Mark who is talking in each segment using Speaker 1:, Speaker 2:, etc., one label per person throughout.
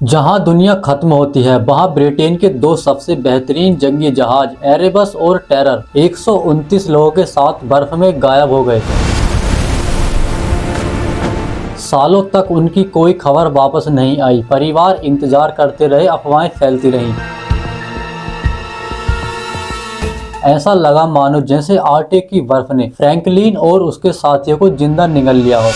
Speaker 1: जहां दुनिया खत्म होती है वहां ब्रिटेन के दो सबसे बेहतरीन जंगी जहाज एरेबस और टेरर 129 लोगों के साथ बर्फ में गायब हो गए थे। सालों तक उनकी कोई खबर वापस नहीं आई। परिवार इंतजार करते रहे, अफवाहें फैलती रहीं। ऐसा लगा मानो जैसे आर्कटिक की बर्फ ने फ्रैंकलिन और उसके साथियों को जिंदा निगल लिया हो।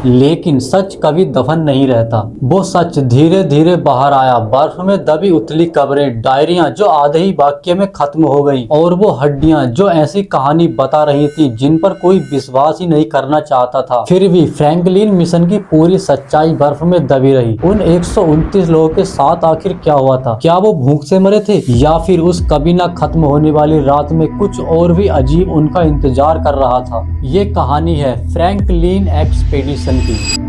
Speaker 1: लेकिन सच कभी दफन नहीं रहता। वो सच धीरे धीरे बाहर आया। बर्फ में दबी उथली कब्रें, डायरियां जो आधे ही वाक्य में खत्म हो गईं, और वो हड्डियां जो ऐसी कहानी बता रही थी जिन पर कोई विश्वास ही नहीं करना चाहता था। फिर भी फ्रैंकलिन मिशन की पूरी सच्चाई बर्फ में दबी रही। उन 129 लोगों के साथ आखिर क्या हुआ था? क्या वो भूख से मरे थे, या फिर उस कभी ना खत्म होने वाली रात में कुछ और भी अजीब उनका इंतजार कर रहा था? ये कहानी है फ्रैंकलिन एक्सपेडिशन की।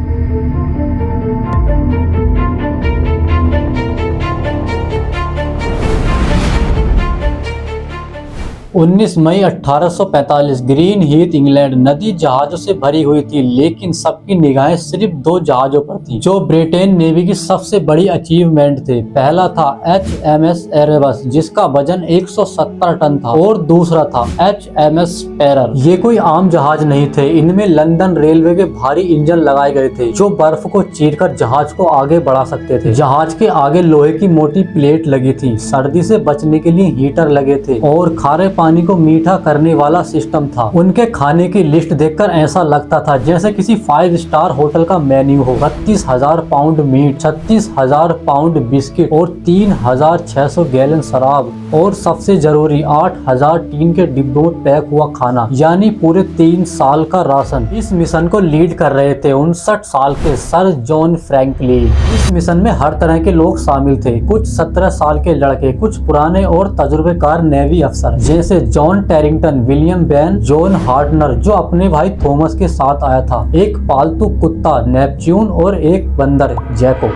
Speaker 1: 19 मई 1845 ग्रीन हीथ इंग्लैंड। नदी जहाजों से भरी हुई थी, लेकिन सबकी निगाहें सिर्फ दो जहाजों पर थी जो ब्रिटेन नेवी की सबसे बड़ी अचीवमेंट थे। पहला था HMS एरेबस जिसका वजन 170 टन था, और दूसरा था HMS टेरर। ये कोई आम जहाज नहीं थे। इनमें लंदन रेलवे के भारी इंजन लगाए गए थे जो बर्फ को चीरकर जहाज को आगे बढ़ा सकते थे। जहाज के आगे लोहे की मोटी प्लेट लगी थी, सर्दी से बचने के लिए हीटर लगे थे, और खारे पानी को मीठा करने वाला सिस्टम था। उनके खाने की लिस्ट देखकर ऐसा लगता था जैसे किसी 5 स्टार होटल का मेन्यू हो। 32,000 पाउंड मीट, 36,000 पाउंड बिस्किट और 3,600 गैलन शराब, और सबसे जरूरी 8,000 टीन के डिब्बों में पैक हुआ खाना, यानी पूरे 3 साल का राशन। इस मिशन को लीड कर रहे थे 59 साल के सर जॉन फ्रैंकलिन। इस मिशन में हर तरह के लोग शामिल थे, कुछ 17 साल के लड़के, कुछ पुराने और तजुर्बेकार नेवी अफसर जैसे जॉन टेरिंगटन, विलियम बेन, जॉन हार्टनर जो अपने भाई थॉमस के साथ आया था, एक पालतू कुत्ता नेपच्यून और एक बंदर जैको।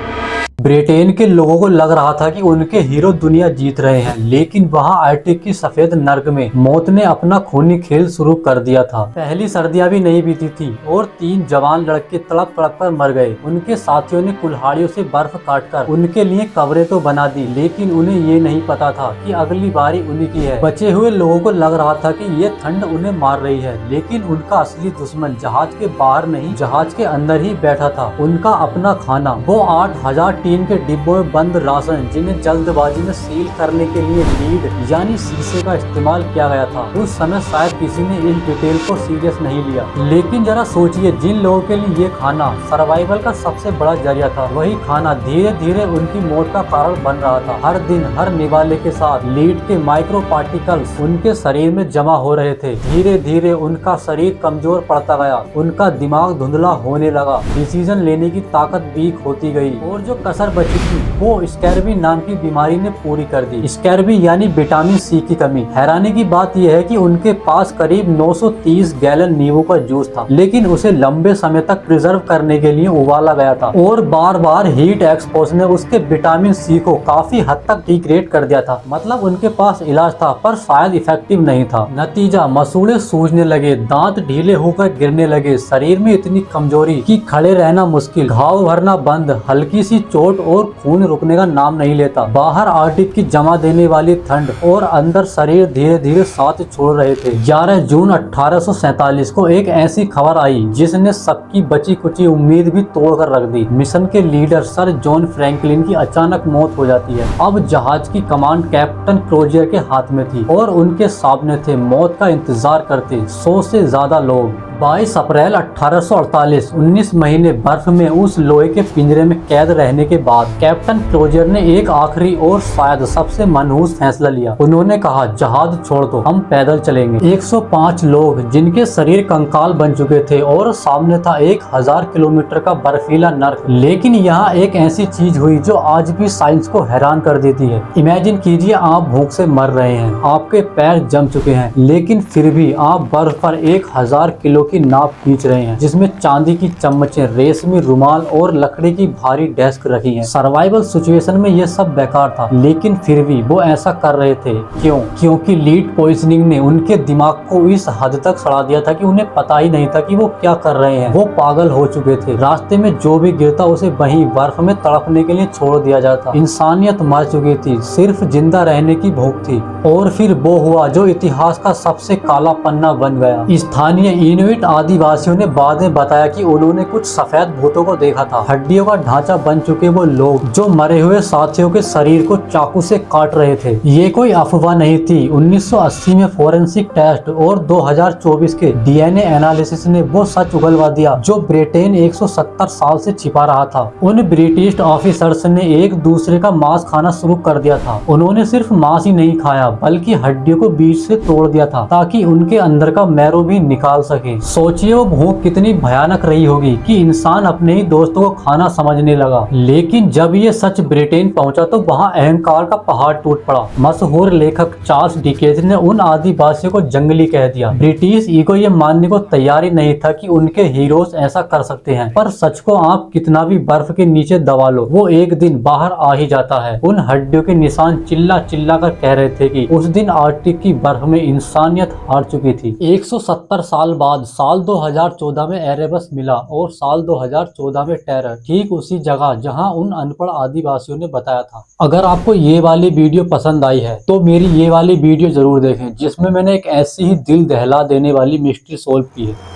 Speaker 1: ब्रिटेन के लोगों को लग रहा था कि उनके हीरो दुनिया जीत रहे हैं, लेकिन वहां आर्कटिक की सफेद नर्क में मौत ने अपना खूनी खेल शुरू कर दिया था। पहली सर्दियां भी नहीं बीती थी और 3 जवान लड़के तड़प तड़प कर मर गए। उनके साथियों ने कुल्हाड़ियों से बर्फ काटकर उनके लिए कब्रें तो बना दी, लेकिन उन्हें ये नहीं पता था कि अगली बारी उन्हीं की है। बचे हुए लोगों को लग रहा था कि ये ठंड उन्हें मार रही है, लेकिन उनका असली दुश्मन जहाज के बाहर नहीं, जहाज के अंदर ही बैठा था। उनका अपना खाना, वो 8,000 टीन के डिब्बों में बंद राशन जिन्हें जल्दबाजी में सील करने के लिए लीड यानी शीशे का इस्तेमाल किया गया था। उस समय शायद किसी ने इस डिटेल को सीरियस नहीं लिया, लेकिन जरा सोचिए, जिन लोगों के लिए ये खाना सर्वाइवल का सबसे बड़ा जरिया था, वही खाना धीरे धीरे उनकी मौत का कारण बन रहा था। हर दिन हर निवाले के साथ लीड के माइक्रो पार्टिकल्स उनके शरीर में जमा हो रहे थे। धीरे धीरे उनका शरीर कमजोर पड़ता गया, उनका दिमाग धुंधला होने लगा, डिसीजन लेने की ताकत वीक होती गई, और जो कसर बची थी वो स्कैर्वी नाम की बीमारी ने पूरी कर दी। स्कैर्वी यानी विटामिन सी की कमी। हैरानी की बात यह है कि उनके पास करीब 930 गैलन नींबू का जूस था, लेकिन उसे लंबे समय तक प्रिजर्व करने के लिए उबाला गया था, और बार बार हीट एक्सपोजर ने उसके विटामिन सी को काफी हद तक डिग्रेड कर दिया था। मतलब उनके पास इलाज था, पर शायद इफेक्टिव नहीं था। नतीजा, मसूड़े सूजने लगे, दांत ढीले होकर गिरने लगे, शरीर में इतनी कमजोरी कि खड़े रहना मुश्किल, घाव भरना बंद, हल्की सी चोट और खून रुकने का नाम नहीं लेता। बाहर आर्कटिक की जमा देने वाली ठंड और अंदर शरीर धीरे धीरे साथ छोड़ रहे थे। 11 जून 1847 को एक ऐसी खबर आई जिसने सबकी बची कुची उम्मीद भी तोड़कर रख दी। मिशन के लीडर सर जॉन फ्रैंकलिन की अचानक मौत हो जाती है। अब जहाज की कमांड कैप्टन क्रोजियर के हाथ में थी, और उनके सामने थे मौत का इंतजार करते 100 से ज्यादा लोग। 22 अप्रैल 1848, 19 महीने बर्फ में उस लोहे के पिंजरे में कैद रहने के बाद कैप्टन क्रोजियर ने एक आखिरी और शायद सबसे मनहूस फैसला लिया। उन्होंने कहा, जहाज छोड़ दो, हम पैदल चलेंगे। 105 लोग जिनके शरीर कंकाल बन चुके थे, और सामने था 1000 किलोमीटर का बर्फीला नर्क। लेकिन यहाँ एक ऐसी चीज हुई जो आज भी साइंस को हैरान कर देती है। इमेजिन कीजिए, आप भूख से मर रहे हैं, आपके पैर जम चुके हैं, लेकिन फिर भी आप बर्फ पर 1000 किलो की नाप खींच रहे हैं, जिसमें चांदी की चम्मचें, रेशमी रुमाल और लकड़ी की भारी डेस्क रखी हैं। सर्वाइवल सिचुएशन में ये सब बेकार था, लेकिन फिर भी वो ऐसा कर रहे थे। क्यों? क्योंकि लीड पॉइजनिंग ने उनके दिमाग को इस हद तक सड़ा दिया था कि उन्हें पता ही नहीं था कि वो क्या कर रहे हैं। वो पागल हो चुके थे। रास्ते में जो भी गिरता उसे वहीं बर्फ में तड़पने के लिए छोड़ दिया जाता। इंसानियत मर चुकी थी, सिर्फ जिंदा रहने की भूख थी। और फिर वो हुआ जो इतिहास का सबसे काला पन्ना बन गया। स्थानीय इनुइट आदिवासियों ने बाद में बताया कि उन्होंने कुछ सफेद भूतों को देखा था। हड्डियों का ढांचा बन चुके वो लोग जो मरे हुए साथियों के शरीर को चाकू से काट रहे थे। ये कोई अफवाह नहीं थी। 1980 में फोरेंसिक टेस्ट और 2024 के डीएनए एनालिसिस ने वो सच उगलवा दिया जो ब्रिटेन 170 साल से छिपा रहा था। उन ब्रिटिश ऑफिसर्स ने एक दूसरे का मांस खाना शुरू कर दिया था। उन्होंने सिर्फ मांस ही नहीं खाया, बल्कि हड्डियों को बीच से तोड़ दिया था ताकि उनके अंदर का मैरो भी निकाल सके। सोचिए वो भूख कितनी भयानक रही होगी कि इंसान अपने ही दोस्तों को खाना समझने लगा। लेकिन जब ये सच ब्रिटेन पहुंचा तो वहां अहंकार का पहाड़ टूट पड़ा। मशहूर लेखक चार्ल्स डिकेंस ने उन आदिवासियों को जंगली कह दिया। ब्रिटिश ईगो ये मानने को तैयार ही नहीं था कि उनके हीरोज ऐसा कर सकते हैं। पर सच को आप कितना भी बर्फ के नीचे दबा लो, वो एक दिन बाहर आ ही जाता है। उन हड्डियों के निशान चिल्ला चिल्ला कर कह रहे थे कि उस दिन आर्कटिक की बर्फ में इंसानियत हार चुकी थी। 170 साल बाद साल 2014 में एरेबस मिला और साल 2014 में टेरर, ठीक उसी जगह जहां उन अनपढ़ आदिवासियों ने बताया था। अगर आपको ये वाली वीडियो पसंद आई है तो मेरी ये वाली वीडियो जरूर देखें, जिसमें मैंने एक ऐसी ही दिल दहला देने वाली मिस्ट्री सोल्व की है।